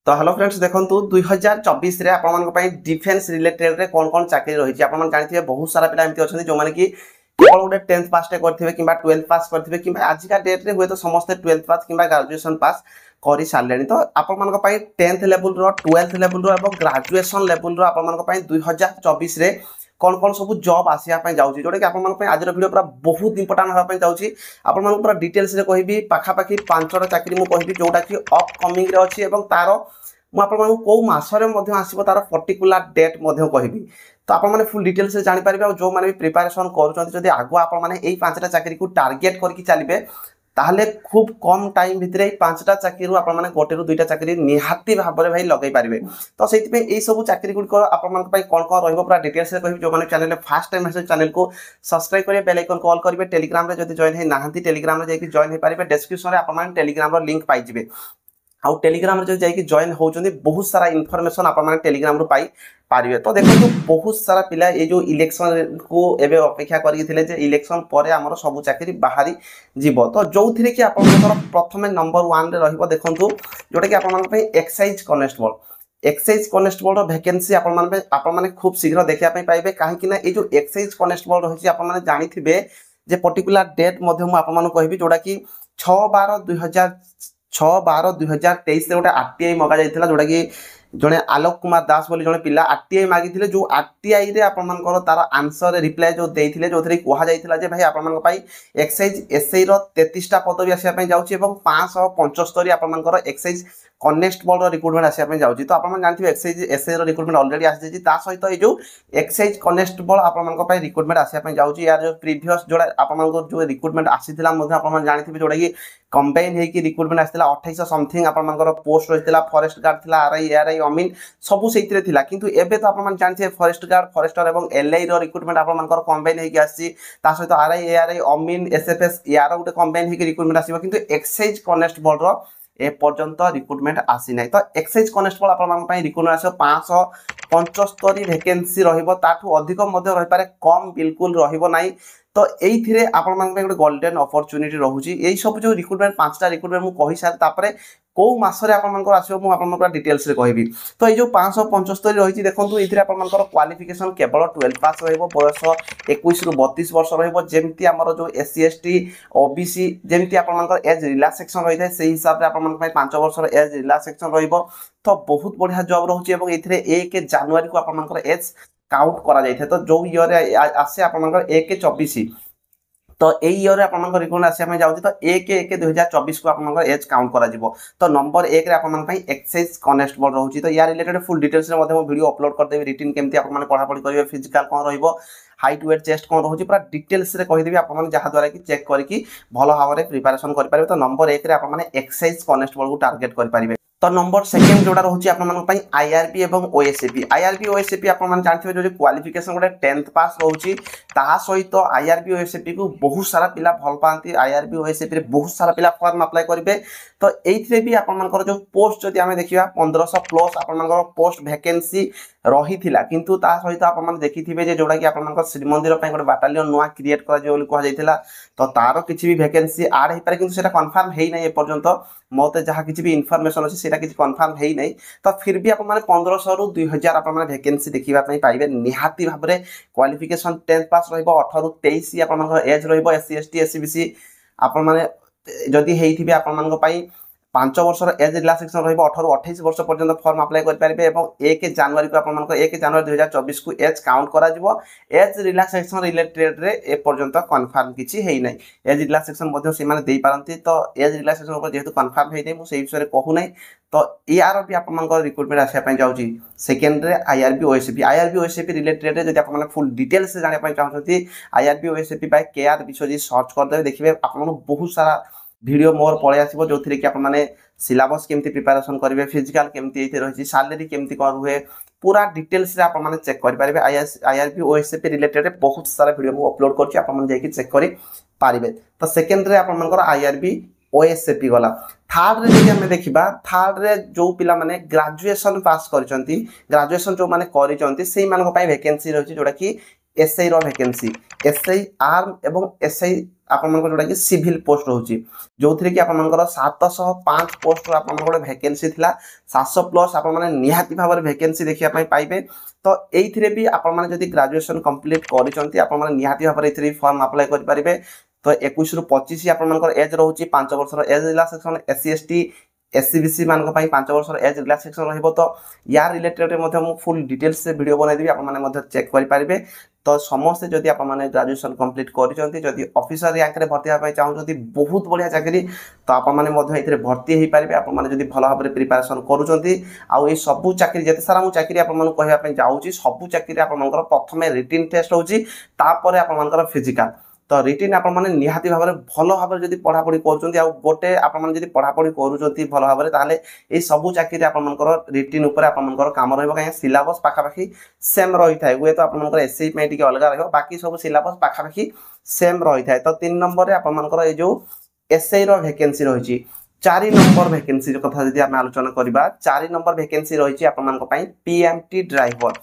तो hello friends देखो 2024 रे आपण डिफेन्स रिलेटेड रे कौन कौन चाकरी रही आप जानते बहुत सारा पिला एमती अच्छा जो मैंने कि केवल गोटे 10th पास करते कि 12th पास करते कि आजिका डेट रे हुए तो समस्त 12th पास कि ग्रेजुएशन पास कर सारे तो आपण 10th level 12th level graduation level आपण 2024 रे कौन कौन सब जॉब आसापी जाऊँगी जोटा कि आप आज वीडियो पूरा बहुत इंपोर्टाट हाँपाई जाऊँगी आपण पूरा डिटेल्स कहि पाखापाखि 5टा चाकरी मुझे कहि जोटा कि अपकमिंग अच्छी तार मुझे कौ मसरे आसो तार पर्टिकुलर डेट कहि तो आपने फुल डिटेल्स जापर जो मैंने प्रिपेरेसन कर आगुआ आपने 5टा चाकरी को टार्गेट करके चलिए ताहले खूब कम टाइम भितर 5टा चाकरी आपने गोटे रु 2टा चाकरी निहाती भाव में भाई लगे पारे तो से सब चाकरी गुड़िक कौन कौन रहा डिटेल्स कहि जो मैंने चैनल फास्ट टाइम चैनल को सब्सक्राइब करेंगे बेल आइकन कॉल करेंगे टेलीग्राम जब जॉइन है ना टेलीग्राम जैसे जॉइन हो पारे डिस्क्रिप्शन में आपने टेलीग्राम लिंक पाइबे आउ टेलीग्राम जो जाकि जॉइन होचंदी बहुत सारा इनफॉरमेशन आपने टेलीग्राम पाई पारे तो देखो बहुत सारा पिला ये जो इलेक्शन को एवं अपेक्षा करते इलेक्शन पर आमर सब चाकरी बाहरी जीव तो जो थी कि आप प्रथम नंबर 1 रे रहिबो देखंतु जोटा कि आप एक्साइज कनेस्टेबल वैकेंसी आपने खूब शीघ्र देखा पाइबे कहीं ये जो एक्साइज कनेस्टेबल रही आपने जानी जे पर्टिकुलर डेट कहि जोटा कि 6/12/2023 गोटे आरटीआई मगा जाइथिला जोटा कि जड़े आलोक कुमार दास बोली जड़े पिला आरटीआई मागिथिले जो आरटीआई रे आपनकर तार आंसर रिप्लाई जो देथिले जो थरे कोहा जाइथिला जे भाई आपनकर पाई एक्साइज एसआई रो 33टा पदवी आसिया पई जाउची एवं 575 आपनकर एक्साइज कनेस्टेबल रिक्रुटमेंट आसिया जाऊँगी तो आप जानते एक्साइज एसआई रिक्रुटमेंट अलरेडी आसी सहित ये जो एक्साइज कनेस्टेबल आप रिक्रुटमेंट आसिया जाऊँगी यार जो प्रीवियस जोड़ा आप जो रिक्रुटमेंट आसीला आप जानते जोटा कि कंबाइन होगी रिक्रुटमेंट आसाला 2800 समथिंग आपर पोस्ट रही है फॉरेस्ट गार्ड थी आरआई एआरआई अमीन सबू से किंतु एबे तो आप जानते फॉरेस्ट गार्ड फॉरेस्टर और एलआई रिक्रुटमेंट आपर कंबाइन होगी आसी सहित आरआई एआरआई अमीन एसएफएस यार गोटे कंबाइन होगी रिक्रुटमेंट आसो कि एक्साइज कनेस्टेबल ए पर्यंत रिक्रुटमेंट आसी ना तो एक्साइज कनेस्टेबल आप रिक्रुटमेंट आस 575 वैकेंसी रठू अधिक रही पारे कम बिल्कुल रही तो ये आप गोटे गोल्डन अपरच्युनिटी रोचे यही सब जो रिक्रुटमेंट 5टा रिक्रुटमेंट मुझे कही सारे कौ मसरे आपको डिटेल्स कहि तो ये 575 रही देखो ये क्वालिफिकेशन केवल 12th पास बयस 21 रु 32 वर्ष रमी आमर जो SC ST OBC जमी आप एज रिलैक्सेशन रही है से हिसाब से 5 वर्ष एज रिलैक्सेशन तो बहुत बढ़िया जॉब रोचे 1 जनवरी को आप एज काउंट करा तो जो ईयर आसे आप 1/24 तो यही ईयर आप रिक्रुटमेंट आसापी जाऊँगी तो 1/1/2024 को आप एज काउंट करा तो नंबर 1 आप एक्साइज कनेस्टेबल रोचे तो यार related full details video upload करदेवी रिटिन केमती आप पढ़ापढ़ी करेंगे फिजिकल कौन हाइट वेट चेस्ट कौन रोचे पूरा डिटेल्स कहीदेवी आप जहाँद्वारा कि चेक करके भल भाव में प्रिपेरेसन करेंगे तो नंबर 1 आप एक्साइज कनेस्टेबल को टार्गेट करेंगे तो नंबर सेकेंड जोड़ा रोचे आप आईआरबी और ओएसएपी आईआरबी ओएसएपी आप जानते जो क्वालिफिकेशन गोटे 10th पास रोचे सहित आईआरबी ओएसएपी को बहुत सारा पिला भल पाती आईआरबी ओएसएपी बहुत सारा पिला फॉर्म अप्लाई करेंगे तो ये भी आपर जो पोस्ट जदि आम देखा 1500 प्लस आपर पोस्ट वैकेंसी रही किंतु ता सहित आप देखिथे जोटा कि आप श्रीमंदिर गोटे बाटालियन नुआ क्रिएट कर तो तार किसी भी वैकेंसी आड हो पारे कि कन्फर्म है ना एपर्यंत मत जहाँ किसी भी इनफर्मेशन अच्छे किसी कन्फर्म है ना तो फिर भी आप 1500 रु 2000 आप वैकेंसी देखापी पाइबे निहाती भाव में क्वालिफिकेशन 10th पास रही 18 रु 23 आप एज रही SC ST SCBC आपदी होती आप 5 वर्ष एज रिलैक्सेशन रही 18 रु 28 वर्ष पर्यंत फॉर्म अप्लाई करेंगे 1 जनवरी को आप 1 जनवरी 2024 को एज काउंट करा एज रिलैक्सेशन रिलेटेड रे ए पर्यंत कन्फर्म किसी है ना एज रिलैक्सेशन से दे पारती तो एज रिलैक्सेशन जेहेतु कन्फर्म है मुझे विषय कहूना तो यार भी आप रिक्रुटमेंट आसापी जाऊँगी सेकेंड रे आईआरबी ओएसएपी रिलेटेड जब आप फुल डिटेल्स जानापी चाहते आईआरबी ओएसएपी केआर विषय सर्च करदे देखिए आप बहुत सारा वीडियो मोर पलि आसो जो थी कि आपने सिलेबस केमती प्रिपेरेसन करेंगे फिजिकल केमती रही सैलरी केमती कौन रुए पूरा डिटेल्स आपने चेक करेंगे आईआरबी ओएसएपी रिलेटेड बहुत सारा वीडियो मुझे अपलोड कर चेक करेंगे तो सेकेंड रे आप आईआरबी ओएसएपी गला थर्ड रे जब आम देखा थर्ड रे जो पिला माने ग्रेजुएशन पास कर ग्रेजुएशन जो मैंने कर वैकेंसी रही जोटा कि एसआई रो वैकेंसी एसआई आर्म एवं एसआई आपनकर जोटा कि सिविल पोस्ट होची जो थरे कि आपनकर 705 पोस्ट आपनकर वैकेंसी थिला 700 प्लस आपन माने निहाती भाबर वैकेंसी देखिया पई पाइबे तो एइथिरे भी आपन माने जदी ग्रेजुएशन कंप्लीट करिसंती आपन माने निहाती भाबर एइथिरे फॉर्म अप्लाई करि परिबे तो 21 रु 25 आपनकर एज रहउची 5 वर्षर age relaxation SC ST SEBC मान 5 वर्षर एज रिलैक्सेशन रहइबो तो यार रिलेटेड मध्ये मु फुल डिटेल्स से वीडियो बनाई देबी आपन माने मध्ये चेक करि परिबे तो समस्त जदि आप माने ग्रेजुएशन कंप्लीट करिसंती जदि ऑफिसर रैंक रे भर्ती होबा चाहउछंती बहुत बढ़िया चाकरी तो आप माने मध्ये एथिरे भर्ती हेइ परिबे आप माने जदि भलो भाबरे प्रिपरेशन करूछंती आ ए सब चाकरी जते सारा मु चाकरी आप माने कहबा पई जाउची सब चाकरी आप मानकर प्रथमे रिटन टेस्ट होची तापर आप मानकर फिजिकल तो रिटन आप माने निहाती भाबरे भलो भाबरे जदि पढा पढी करूछंती आ गोटे आप माने जदि पढा पढी करूछंती भलो भाबरे ताले ए सब चाकरी आप मानकर रिटन ऊपर आप मानकर काम रहबो काहे सिलेबस पाखा पाखी सेम रही थाए हुए तो आप मानकर एसई में टिके अलग रहबो बाकी सब सिलेबस पाखा पाखी सेम रही थाए तो 3 नंबर रे आप मानकर ए जो एसई रो वैकेंसी रहिची 4 नंबर वैकेंसी जो कथा जदि हम आलोचना करबा 4 नंबर वैकेंसी रहिची आप मानक पई पीएमटी ड्राइवर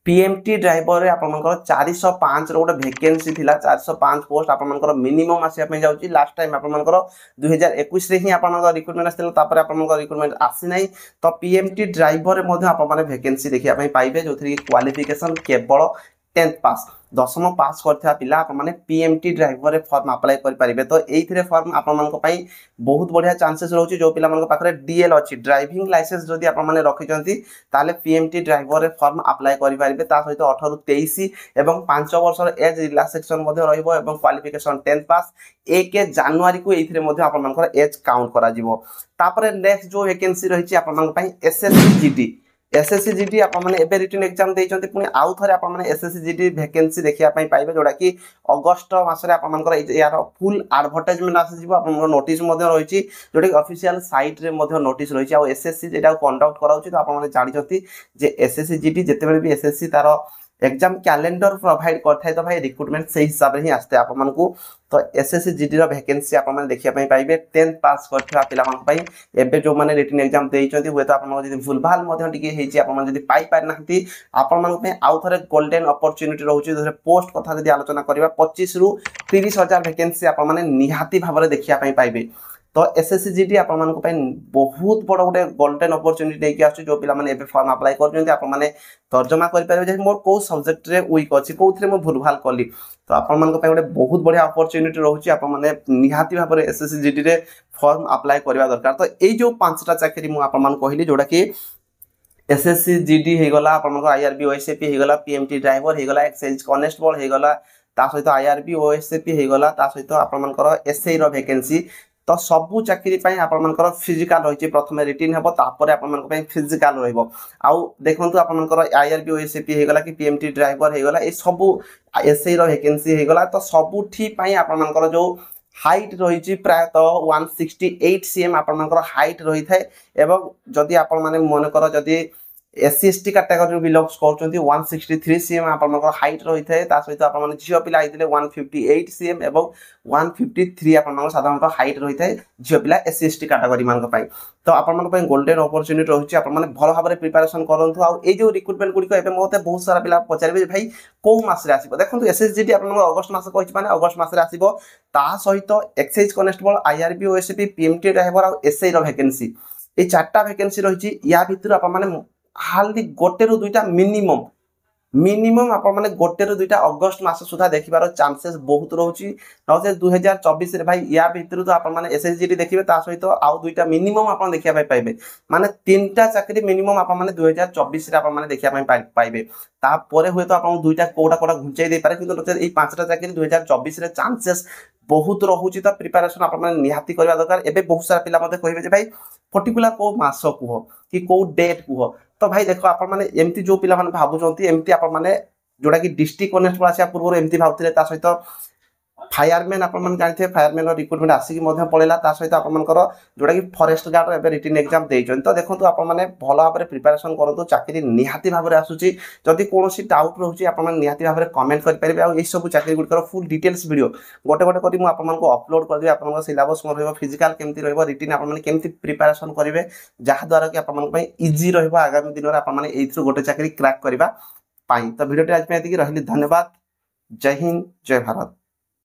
पीएमटी ड्राइवर रे आपन मनकर 405 रो गोटे वैकेंसी थिला 405 पोस्ट आपन मनकर मिनिमम आसिया पे जाउची लास्ट टाइम आपन मनकर 2021 रे ही आपन मनकर रिक्रूटमेंट आस्थिला तापर आपन मनकर रिक्रूटमेंट आसी नै तो पीएमटी ड्राइवर रे मध्ये आपन माने वैकेंसी देखिया पई पाइबे जोथि क्वालिफिकेशन केवल 10th पास 10th पास करथिया पिला आपन माने पीएमटी ड्राइवर रे फॉर्म अप्लाई करि परिबे तो एइथिरे फॉर्म आपन मनक पई बहुत बढ़िया चांसेस रहउची जो पिला मनक पाखरे डीएल अछि ड्राइविंग लाइसेंस जदि आपन माने रखिचंती ताले पीएमटी ड्राइवर रे फॉर्म अप्लाई करि परिबे ता सहित 18 रु 23 एवं 5 वर्षर एज रिलैक्सेशन मध्ये रहइबो एवं क्वालिफिकेशन 10th पास 1 जनवरी को एइथिरे मध्ये आपन मनकर एज काउंट करा जिवो तापरे नेक्स्ट जो वैकेंसी रहिची आपन मनक पई एसएससी जीडी एसएससी जीडी आप माने एबे रिटन एग्जाम देइचंती पुनी आउ थरे आप माने एसएससी जीडी वैकेंसी देखिया पई पाइबे जोडा कि अगस्त मास रे आप मानकर यार फुल एडवर्टाइजमेंट आसी जिवो आप नोटिस मध्ये रहिची जोडा कि ऑफिशियल साइट रे मध्ये नोटिस रहिची आ एसएससी जेटा कंडक्ट कराउची तो आप माने जानिचंती जे एसएससी जीडी जते बेले भी एसएससी तारो एग्जाम कैलेंडर प्रोवाइड करथाय तो भाई रिक्रूटमेंट से हिसाब रे ही आस्ते आप मानकू तो एसएससी जीडी रो वैकेंसी आप माने देखिया पई पाइबे 10th पास करथवा पिला मान पई एबे जो माने रिटन एग्जाम देइचंती हुए तो आप माने जदी भूल भाल मध्ये टिके हेची आप माने जदी पाई पार नाहंती आप मान पे आउ थरे गोल्डन अपॉर्चुनिटी रहउची जदि पोस्ट कथा जदी आलोचना करबा 25 रु 30000 वैकेंसी आप माने निहाती भाबरे देखिया पई पाइबे तो एसएससी जीडी आप मानक पई बहुत बड़ गोटे गोल्डन अपॉर्चुनिटी देकी आछी जो पिला माने एबे फॉर्म अप्लाई करजंती आप माने तर्जमा करि पारे जे मोर को सब्जेक्ट रे वीक अछि कोथरे मो भूल भाल करली तो आप मानक पई गोटे बहुत बढ़िया अपॉर्चुनिटी रहउची आप माने निहाती भाबरे एसएससी जीडी रे फॉर्म अप्लाई करबा दरकार तो ए जो पांचटा चाकरी मु आप मान कहली जोडा कि एसएससी जीडी हे गला आप मानक आईआरबी ओएसएपी हे गला पीएमटी ड्राइवर हे गला एक्साइज कांस्टेबल हे गला ता सहित आईआरबी ओएसएपी हे गला ता सहित आप मानकर एसआई रो वैकेंसी तो सबु चाकरी पई आपण मानकर फिजिकल रहिछि प्रथमे रिटन हेबो तापर आपण मानकर पई फिजिकल रहइबो आउ देखंतु आपण मानकर आईआरबी ओएसपी हे गला कि पीएमटी ड्राइवर हे गला ए सबु एसआई रो वैकेंसी हे गला तो सबु ठी पई आपण मानकर जो हाइट रहिछि प्राय तो 168 सीएम आपण मानकर हाइट रहि थाए एवं जदी आपण माने मन कर जदी एससी एसटी कैटेगरी बिलोंग्स करचंती 163 सीएम आपण मानकर हाइट रहि थाए ता सहित आपण माने झियो पिला आइतिले 158 सीएम एवं 153 आपण मानकर साधारणतः हाइट रहि थाए झियो पिला एससी एसटी कैटेगरी मानक पई तो आपण मानक पई गोल्डन अपॉर्चुनिटी रहिछि आपण माने भलो भाबरे प्रिपरेशन करंतु आ ए जो रिक्रूटमेंट गुडी को एबे मोते बहुत सारा पिला पचारबे भाई को मास रे आसीबो देखंतु एसएसजीडी आपण मानक अगस्त मास कहिछि माने अगस्त मास रे आसीबो ता सहित excise constable IRB OSP PMT driver आ एसआई रो वैकेंसी ए चारटा वैकेंसी रहिछि या भितर आपण माने हाली गोटे रु दुईटा मिनिमम आप माने गोटे रु दुईटा अगस्त मास सुधा देखिबार चांसेस बहुत रहउची नसे 2024 रे भाई या भितर तो आप माने एसएसजीडी देखिबे ता सहित आउ दुईटा मिनिमम आप देखिया पाइबे माने तीनटा चाकरी मिनिमम आप माने 2024 रे आप माने देखिया पाइबे ता परे हुए तो आप दुईटा कोडा घुंचाई दे पारे किंतु ए पांचटा चाकरी 2024 रे चांसेस बहुत रहउची त प्रिपरेशन आप माने निहाती करबा दरकार एबे बहुत सारा पिला मते कहिबे जे भाई पर्टिकुलर को मास कुह कि को डेट कुह तो भाई देखो आप माने एमती जो पिला माने भाबुचंती एमती आप माने जोडा कि डिस्ट्रिक्ट कांस्टेबल आसिया पूर्व एमती भाबथिले ता सहित फायरमैन आप माने जानथे फायरमैन रो रिक्रूटमेंट आसी कि मध्ये पळेला ता सहित आप मानकर जोडा कि फॉरेस्ट गार्ड रो एबे रिटन एग्जाम देइछन तो देखंतु आप माने भलो भाबरे प्रिपरेशन करंतु चाकरी निहाती भाबरे आसुची जदि कोनोसी डाउट रहउची आप माने निहाती भाबरे कमेंट कर परिबे आ ए सब चाकरी गुडकर फुल डिटेल्स वीडियो गोटे गोटे करी मु आप मानको अपलोड कर देबे आप मानको सिलेबस को रहबो फिजिकल केमती रहबो रिटन आप माने केमती प्रिपरेशन करिवे जहा द्वारा कि आप मानको पई इजी रहबो आगामी दिन रे आप माने एथु गोटे चाकरी क्रैक करबा तो भिडियोटी आज एति रही धन्यवाद। जय हिंद जय भारत।